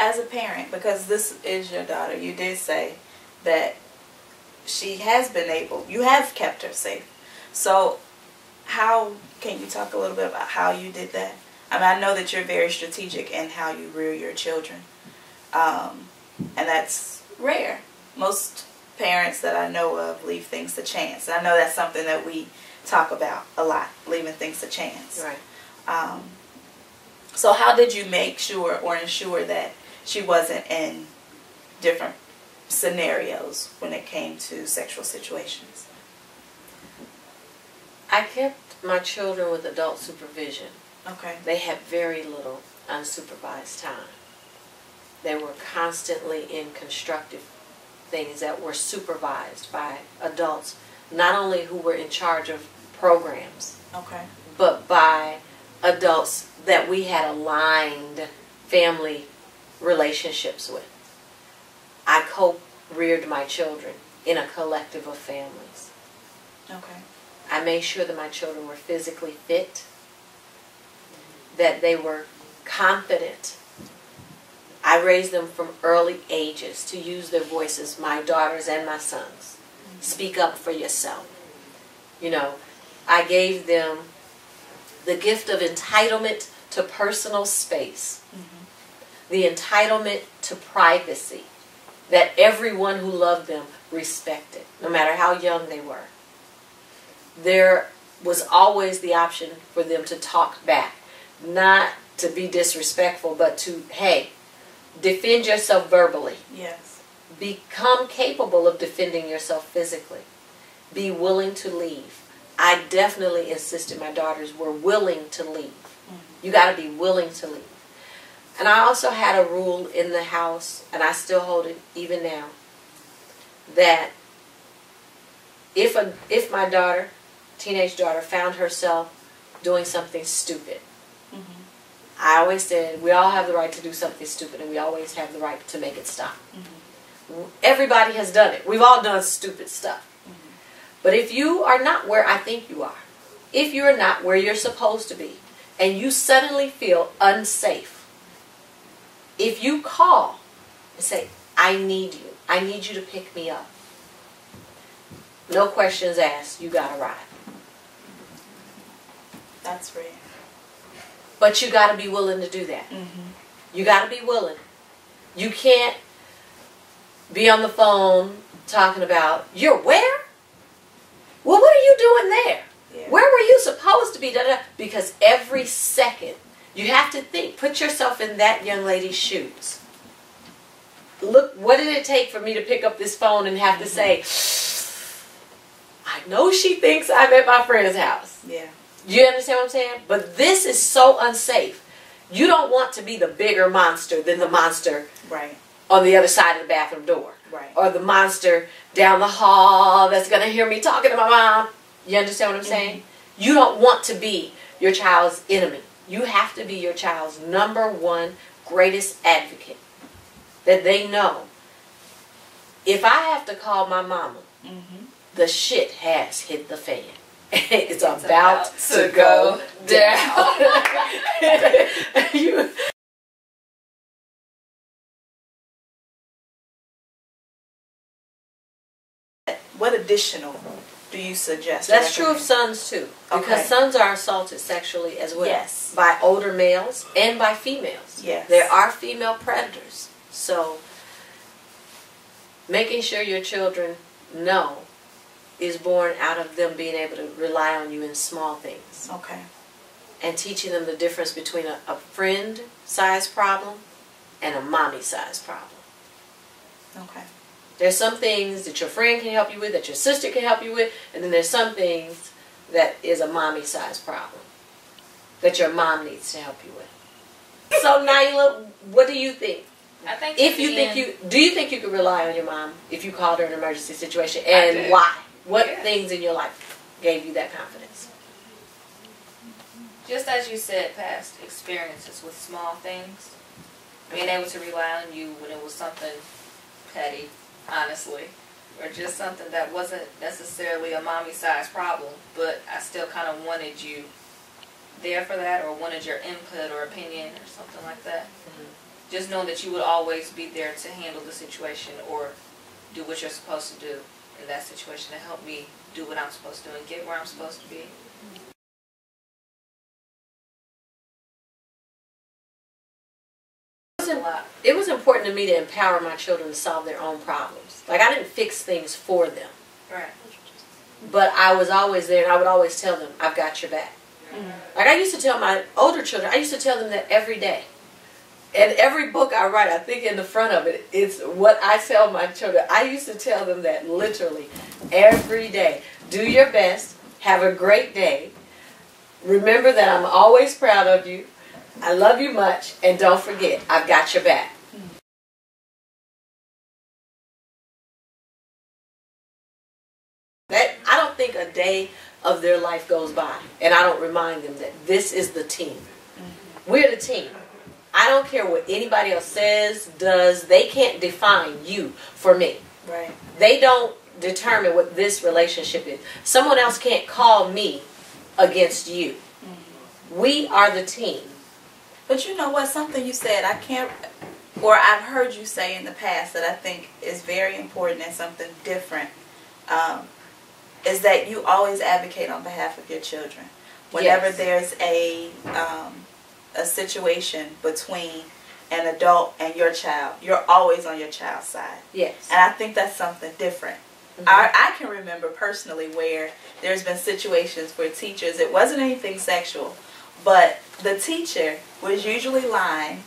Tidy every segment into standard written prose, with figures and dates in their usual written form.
as a parent, because this is your daughter, you did say that she has been able, you have kept her safe. So how, can you talk a little bit about how you did that? I mean, I know that you're very strategic in how you rear your children. And that's rare. Most parents that I know of leave things to chance. And I know that's something that we talk about a lot, leaving things to chance. Right. So how did you make sure or ensure that she wasn't in different scenarios when it came to sexual situations? I kept my children with adult supervision. Okay. They had very little unsupervised time. They were constantly in constructive things that were supervised by adults, not only who were in charge of programs, Okay. but by adults that we had aligned family relationships with. I co-reared my children in a collective of families. Okay. I made sure that my children were physically fit, that they were confident. I raised them from early ages to use their voices, my daughters and my sons. Speak up for yourself. You know, I gave them the gift of entitlement to personal space, the entitlement to privacy, that everyone who loved them respected, no matter how young they were. There was always the option for them to talk back, not to be disrespectful, but to, hey, defend yourself verbally. Yes. Become capable of defending yourself physically. Be willing to leave. I definitely insisted my daughters were willing to leave. You got to be willing to leave. And I also had a rule in the house, and I still hold it even now, that if my daughter, teenage daughter, found herself doing something stupid, I always said we all have the right to do something stupid, and we always have the right to make it stop. Everybody has done it. We've all done stupid stuff. But if you are not where I think you are, if you're not where you're supposed to be, and you suddenly feel unsafe, if you call and say, I need you to pick me up, no questions asked, you got to ride. That's rare. But you got to be willing to do that. You got to be willing. You can't be on the phone talking about, you're where? Well, what are you doing there? Yeah. Where were you supposed to be? Da, da, da. Because every second, you have to think, put yourself in that young lady's shoes. Look, what did it take for me to pick up this phone and have to say, I know she thinks I'm at my friend's house. Yeah. You understand what I'm saying? But this is so unsafe. You don't want to be the bigger monster than the monster on the other side of the bathroom door. Or the monster down the hall that's going to hear me talking to my mom. You understand what I'm saying? You don't want to be your child's enemy. You have to be your child's #1 greatest advocate. That they know, if I have to call my mama, the shit has hit the fan. It's about to go down. What additional do you suggest? That's true of sons too. Because sons are assaulted sexually as well. Yes. By older males and by females. Yes. There are female predators. So, making sure your children know is born out of them being able to rely on you in small things. Okay. And teaching them the difference between a friend-sized problem and a mommy-sized problem. Okay. There's some things that your friend can help you with, that your sister can help you with, and then there's some things that is a mommy-sized problem that your mom needs to help you with. So, Naila, what do you think? I think do you think you could rely on your mom if you called her in an emergency situation, and why? What things in your life gave you that confidence? Just as you said, past experiences with small things, being able to rely on you when it was something petty, honestly, or just something that wasn't necessarily a mommy-sized problem, but I still kind of wanted you there for that, or wanted your input or opinion or something like that. just knowing that you would always be there to handle the situation or do what you're supposed to do in that situation to help me do what I'm supposed to do and get where I'm supposed to be. It was important to me to empower my children to solve their own problems. Like, I didn't fix things for them. Right. But I was always there, and I would always tell them, I've got your back. Mm-hmm. Like, I used to tell my older children, I used to tell them that every day. And every book I write, I think in the front of it, it's what I tell my children. I used to tell them that literally every day. Do your best. Have a great day. Remember that I'm always proud of you. I love you much. And don't forget, I've got your back. I don't think a day of their life goes by and I don't remind them that this is the team. We're the team. I don't care what anybody else says, does. They can't define you for me. Right. They don't determine what this relationship is. Someone else can't call me against you. We are the team. But you know what? Something you said, or I've heard you say in the past that I think is very important and something different, is that you always advocate on behalf of your children. Whenever Yes. there's a situation between an adult and your child, you're always on your child's side. Yes. And I think that's something different. Mm-hmm. I can remember personally where there's been situations where teachers, it wasn't anything sexual, but the teacher was usually lying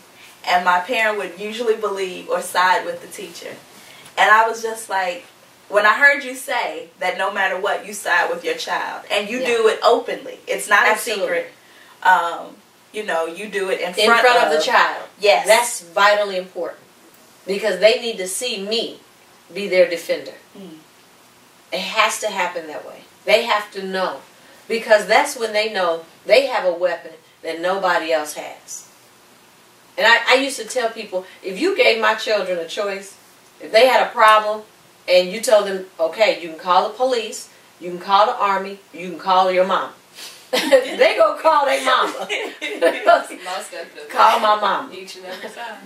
and my parent would usually believe or side with the teacher. And I was just like, when I heard you say that no matter what, you side with your child, and you do it openly. It's not Absolutely. a secret. You know, you do it in front of the child. Yes. That's vitally important. Because they need to see me be their defender. It has to happen that way. They have to know. Because that's when they know they have a weapon that nobody else has. And I used to tell people, if you gave my children a choice, if they had a problem, and you told them, okay, you can call the police, you can call the army, you can call your mom. They go call their mama. Most definitely. Call my mom. Each and every time.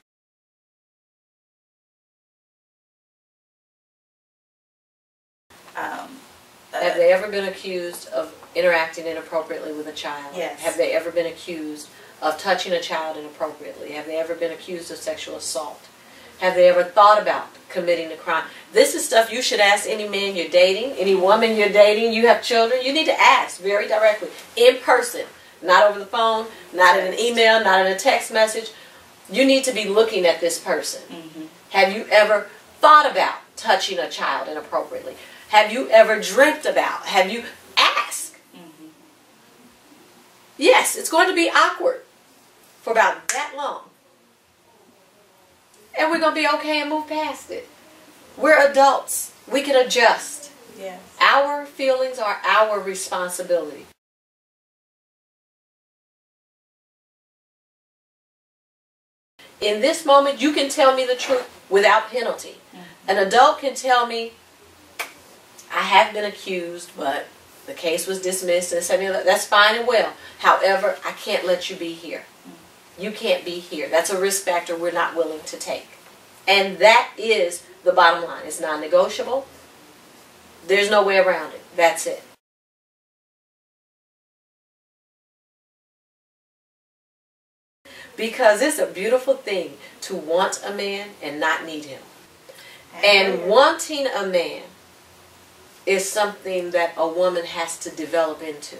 Have they ever been accused of interacting inappropriately with a child? Yes. Have they ever been accused of touching a child inappropriately? Have they ever been accused of sexual assault? Have they ever thought about committing a crime? This is stuff you should ask any man you're dating, any woman you're dating, you have children. You need to ask very directly, in person, not over the phone, not in an email, not in a text message. You need to be looking at this person. Have you ever thought about touching a child inappropriately? Have you ever dreamt about? Have you asked? Yes, it's going to be awkward for about that long. And we're going to be okay and move past it. We're adults. We can adjust. Yes. Our feelings are our responsibility. In this moment, you can tell me the truth without penalty. An adult can tell me, I have been accused, but the case was dismissed. And that's fine and well. However, I can't let you be here. You can't be here. That's a risk factor we're not willing to take. And that is the bottom line. It's non-negotiable. There's no way around it. That's it. Because it's a beautiful thing to want a man and not need him. And wanting a man is something that a woman has to develop into.